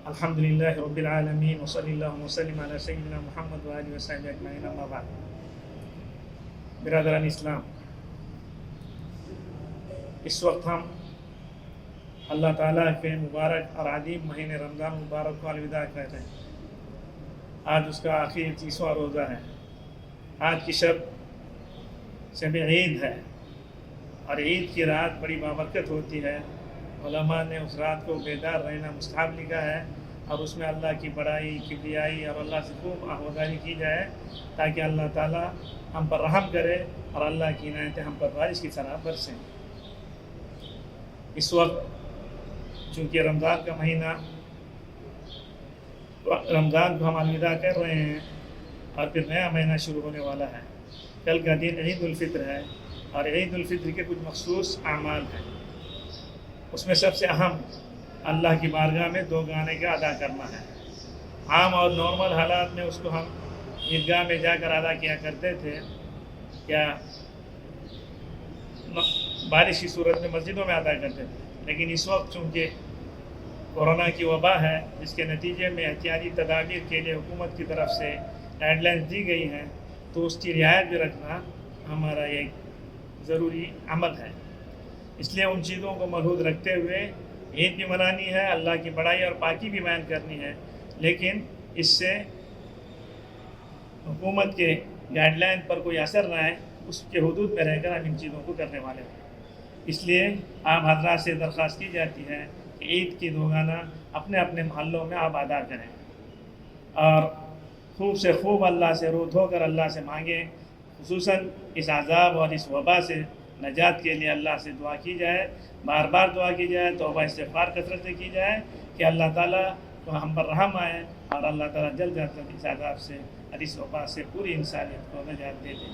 الحمدللہ رب العالمین وصلی اللہ وسلم علی سیدنا محمد وآلہ وصحبہ اجمعین، اما بعد۔ برادران اسلام، اس وقت ہم اللہ تعالیٰ کے مبارک اور عظیم مہینے رمضان مبارک کو الوداع کہتے ہیں۔ آج اس کا آخری 30واں روزہ ہے۔ آج کی شب عید ہے، اور عید کی رات بڑی بابرکت ہوتی ہے۔ علماء نے اس رات کو بیدار رہنا مستحب لکھا ہے، اور اس میں اللہ کی بڑائی، کبریائی اور اللہ سے خوب آہوازی کی جائے، تاکہ اللہ تعالیٰ ہم پر رحم کرے اور اللہ کی عنایتیں ہم پر بارش کی طرح برسیں۔ اس وقت چونکہ رمضان کا مہینہ، رمضان کو ہم الوداع کر رہے ہیں اور پھر نیا مہینہ شروع ہونے والا ہے۔ کل کا دن عید الفطر ہے، اور عید الفطر کے کچھ مخصوص اعمال ہیں۔ اس میں سب سے اہم اللہ کی بارگاہ میں 2 گانے کا ادا کرنا ہے۔ عام اور نارمل حالات میں اس کو ہم عیدگاہ میں جا کر ادا کیا کرتے تھے، یا بارش کی صورت میں مسجدوں میں ادا کرتے تھے، لیکن اس وقت چونکہ کورونا کی وبا ہے، جس کے نتیجے میں احتیاطی تدابیر کے لیے حکومت کی طرف سے گائیڈ لائنز دی گئی ہیں، تو اس کی رعایت بھی رکھنا ہمارا ایک ضروری عمل ہے۔ اس لیے ان چیزوں کو ملحوظ رکھتے ہوئے عید بھی منانی ہے، اللہ کی بڑائی اور پاکی بھی بیان کرنی ہے، لیکن اس سے حکومت کے گائیڈ لائن پر کوئی اثر نہ آئے، اس کے حدود میں رہ کر ہم ان چیزوں کو کرنے والے ہیں۔ اس لیے آپ حضرات سے درخواست کی جاتی ہے کہ عید کی 2 گانا اپنے اپنے محلوں میں آپ ادا کریں، اور خوب سے خوب اللہ سے رو دھو کر اللہ سے مانگیں، خصوصاً اس عذاب اور اس وبا سے نجات کے لیے اللہ سے دعا کی جائے، بار بار دعا کی جائے، توبہ استغفار کثرت سے کی جائے کہ اللہ تعالیٰ کو ہم پر رحم آئے، اور اللہ تعالیٰ جلد از جلد اس عذاب سے اور اس وبا سے پوری انسانیت کو نجات دے دیں۔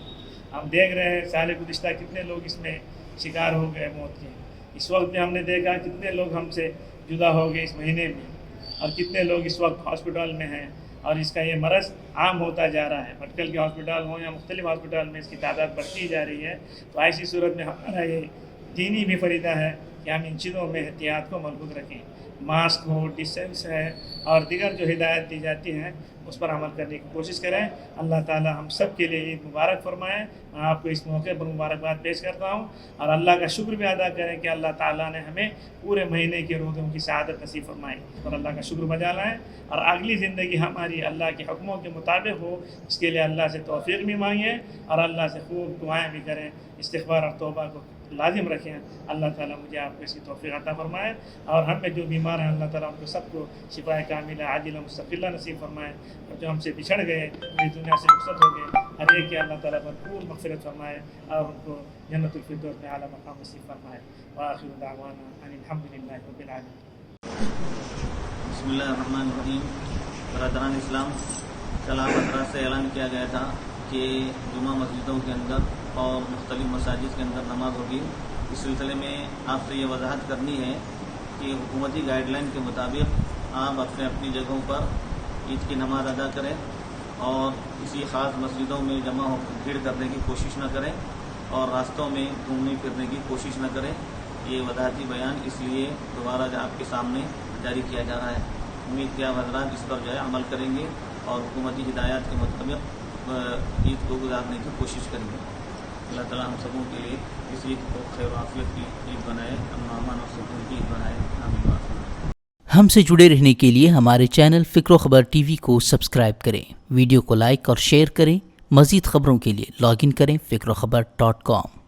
ہم دیکھ رہے ہیں سال گزشتہ کتنے لوگ اس میں شکار ہو گئے موت کے۔ اس وقت بھی ہم نے دیکھا کتنے لوگ ہم سے جدا ہو گئے اس مہینے میں، اور کتنے لوگ اس وقت ہاسپٹل میں ہیں، اور اس کا یہ مرض عام ہوتا جا رہا ہے۔ بھٹکل کے ہاسپٹل ہوں یا مختلف ہاسپٹل میں اس کی تعداد بڑھتی جا رہی ہے۔ تو ایسی صورت میں ہمارا یہ دینی بھی فریضہ ہے کہ ہم ان چیزوں میں احتیاط کو مضبوط رکھیں، ماسک ہو، ڈسٹینس ہے، اور دیگر جو ہدایت دی جاتی ہیں اس پر عمل کرنے کی کوشش کریں۔ اللہ تعالیٰ ہم سب کے لیے عید مبارک فرمائیں۔ میں آپ کو اس موقع پر مبارکباد پیش کرتا ہوں، اور اللہ کا شکر بھی ادا کریں کہ اللہ تعالیٰ نے ہمیں پورے مہینے کے روزوں کی سعادت نصیب فرمائی، اور اللہ کا شکر بجا لائیں، اور اگلی زندگی ہماری اللہ کے حکموں کے مطابق ہو، اس کے لیے اللہ سے توفیق بھی مانگیں، اور اللہ سے خوب دعائیں بھی کریں، استغفار اور توبہ کو لازم رکھیں۔ اللہ تعالیٰ مجھے آپ کو اس کی توفیق عطا فرمائے، اور ہم میں جو بیمار ہیں اللہ تعالیٰ ان کو سب کو شفا کاملہ عاجلہ مستقلہ نصیب فرمائے، اور جو ہم سے بچھڑ گئے، اس دنیا سے رخصت ہو گئے، ہر ایک کے اللہ تعالیٰ بھرپور مغفرت فرمائے، اور ان کو جنت الفردوس میں اعلیٰ مقام نصیب فرمائے۔ وآخر دعوانا ان الحمدللہ رب العالمین۔ بسم اللہ الرحمن الرحیم۔ برادران اسلام، کل آپ حضرات سے اعلان کیا گیا تھا کہ جمعہ مسجدوں کے اندر اور مختلف مساجد کے اندر نماز ہوگی۔ اس سلسلے میں آپ سے یہ وضاحت کرنی ہے کہ حکومتی گائیڈ لائن کے مطابق آپ اپنی جگہوں پر عید کی نماز ادا کریں، اور کسی خاص مسجدوں میں جمع ہو بھیڑ کرنے کی کوشش نہ کریں، اور راستوں میں گھومنے پھرنے کی کوشش نہ کریں۔ یہ وضاحتی بیان اس لیے دوبارہ آپ کے سامنے جاری کیا جا رہا ہے۔ امید کہ آپ حضرات اس پر عمل کریں گے، اور حکومتی ہدایات کے مطابق عید کو گزارنے کی کوشش کریں گے۔ اللہ تعالیٰ ہم سبوں کے لیے اس عید کو خیر و عافیت کی عید بنائے، امن اور سکون کی عید بنائے۔ آمین۔ ہم سے جڑے رہنے کے لیے ہمارے چینل فکر و خبر ٹی وی کو سبسکرائب کریں، ویڈیو کو لائک اور شیئر کریں۔ مزید خبروں کے لیے لاگ ان کریں فکروخبر.com۔